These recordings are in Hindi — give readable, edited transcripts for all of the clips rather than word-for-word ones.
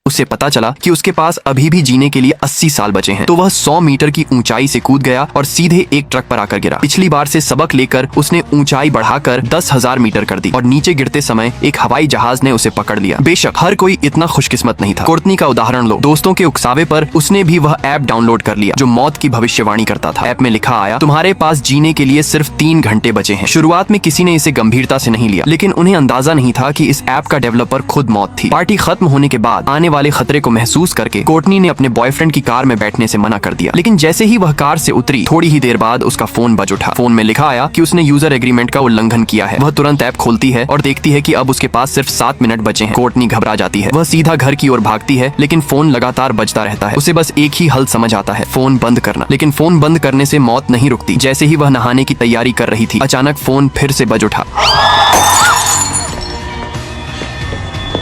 उसे पता चला कि उसके पास अभी भी जीने के लिए 80 साल बचे हैं। तो वह 100 मीटर की ऊंचाई से कूद गया और सीधे एक ट्रक पर आकर गिरा। पिछली बार से सबक लेकर उसने ऊंचाई बढ़ाकर 10,000 मीटर कर दी और नीचे गिरते समय एक हवाई जहाज ने उसे पकड़ लिया। बेशक हर कोई इतना खुशकिस्मत नहीं था। कोर्टनी का उदाहरण लो। दोस्तों के उकसावे पर उसने भी वह ऐप डाउनलोड कर लिया जो मौत की भविष्यवाणी करता था। ऐप में लिखा आया, तुम्हारे पास जीने के लिए सिर्फ 3 घंटे बचे हैं। शुरुआत में किसी ने इसे गंभीरता से नहीं लिया, लेकिन उन्हें अंदाजा नहीं था कि इस ऐप का डेवलपर खुद मौत थी। पार्टी खत्म होने के बाद आने वाले खतरे को महसूस करके कोर्टनी ने अपने बॉयफ्रेंड की कार में बैठने से मना कर दिया। लेकिन जैसे ही वह कार से उतरी, थोड़ी ही देर बाद उसका फोन बज उठा। फोन में लिखा आया कि उसने यूजर एग्रीमेंट का उल्लंघन किया है। वह तुरंत ऐप खोलती है और देखती है कि अब उसके पास सिर्फ 7 मिनट बचे हैं। कोर्टनी घबरा जाती है। वह सीधा घर की ओर भागती है, लेकिन फोन लगातार बजता रहता है। उसे बस एक ही हल समझ आता है, फोन बंद करना। लेकिन फोन बंद करने से मौत नहीं रुकती। जैसे ही वह नहाने की तैयारी कर रही थी, अचानक फोन फिर से बज उठा।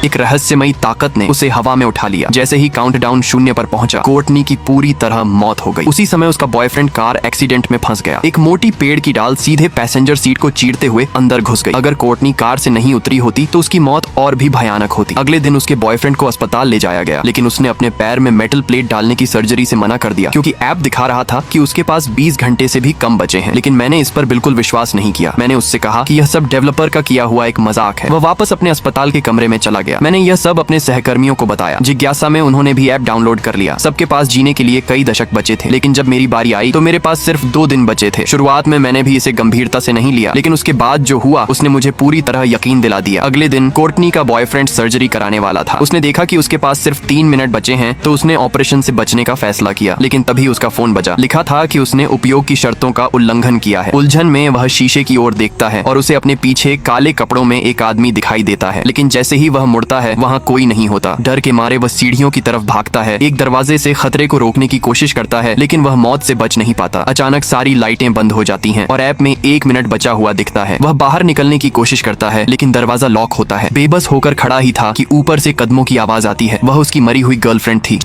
एक रहस्यमयी ताकत ने उसे हवा में उठा लिया। जैसे ही काउंटडाउन 0 पर पहुंचा, कोर्टनी की पूरी तरह मौत हो गई। उसी समय उसका बॉयफ्रेंड कार एक्सीडेंट में फंस गया। एक मोटी पेड़ की डाल सीधे पैसेंजर सीट को चीरते हुए अंदर घुस गई। अगर कोर्टनी कार से नहीं उतरी होती तो उसकी मौत और भी भयानक होती। अगले दिन उसके बॉयफ्रेंड को अस्पताल ले जाया गया, लेकिन उसने अपने पैर में मेटल प्लेट डालने की सर्जरी से मना कर दिया, क्योंकि ऐप दिखा रहा था कि उसके पास 20 घंटे से भी कम बचे हैं। लेकिन मैंने इस पर बिल्कुल विश्वास नहीं किया। मैंने उससे कहा कि यह सब डेवलपर का किया हुआ एक मजाक है। वह वापस अपने अस्पताल के कमरे में चला गया। मैंने यह सब अपने सहकर्मियों को बताया। जिज्ञासा में उन्होंने भी ऐप डाउनलोड कर लिया। सबके पास जीने के लिए कई दशक बचे थे, लेकिन जब मेरी बारी आई तो मेरे पास सिर्फ 2 दिन बचे थे। शुरुआत में मैंने भी इसे गंभीरता से नहीं लिया, लेकिन उसके बाद जो हुआ उसने मुझे पूरी तरह यकीन दिला दिया। अगले दिन कोर्टनी का बॉयफ्रेंड सर्जरी कराने वाला था। उसने देखा कि उसके पास सिर्फ 3 मिनट बचे हैं, तो उसने ऑपरेशन से बचने का फैसला किया। लेकिन तभी उसका फोन बजा। लिखा था कि उसने उपयोग की शर्तों का उल्लंघन किया है। उलझन में वह शीशे की ओर देखता है और उसे अपने पीछे काले कपड़ों में एक आदमी दिखाई देता है। लेकिन जैसे ही वह मुड़ता है, वहाँ कोई नहीं होता। डर के मारे वह सीढ़ियों की तरफ भागता है। एक दरवाजे से खतरे को रोकने की कोशिश करता है, लेकिन वह मौत से बच नहीं पाता। अचानक सारी लाइटें बंद हो जाती हैं और ऐप में 1 मिनट बचा हुआ दिखता है। वह बाहर निकलने की कोशिश करता है, लेकिन दरवाजा लॉक होता है। बेबस होकर खड़ा ही था कि ऊपर से कदमों की आवाज आती है। वह उसकी मरी हुई गर्लफ्रेंड थी।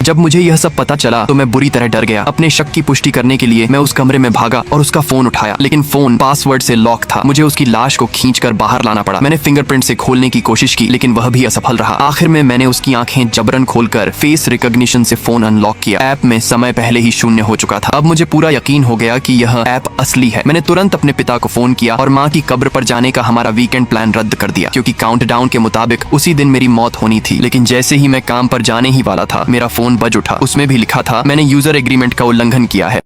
जब मुझे यह सब पता चला तो मैं बुरी तरह डर गया। अपने शक की पुष्टि करने के लिए मैं उस कमरे में भागा और उसका फोन उठाया, लेकिन फोन पासवर्ड से लॉक था। मुझे उसकी लाश को खींचकर बाहर लाना पड़ा। मैंने फिंगरप्रिंट से खोलने की कोशिश की, लेकिन वह भी असफल रहा। आखिर में मैंने उसकी आंखें जबरन खोलकर फेस रिकॉग्निशन से फोन अनलॉक किया। ऐप में समय पहले ही 0 हो चुका था। अब मुझे पूरा यकीन हो गया कि यह ऐप असली है। मैंने तुरंत अपने पिता को फोन किया और माँ की कब्र पर जाने का हमारा वीकेंड प्लान रद्द कर दिया, क्योंकि काउंटडाउन के मुताबिक उसी दिन मेरी मौत होनी थी। लेकिन जैसे ही मैं काम पर जाने ही वाला था, मेरा फोन बज उठा। उसमें भी लिखा था, मैंने यूजर एग्रीमेंट का उल्लंघन किया है।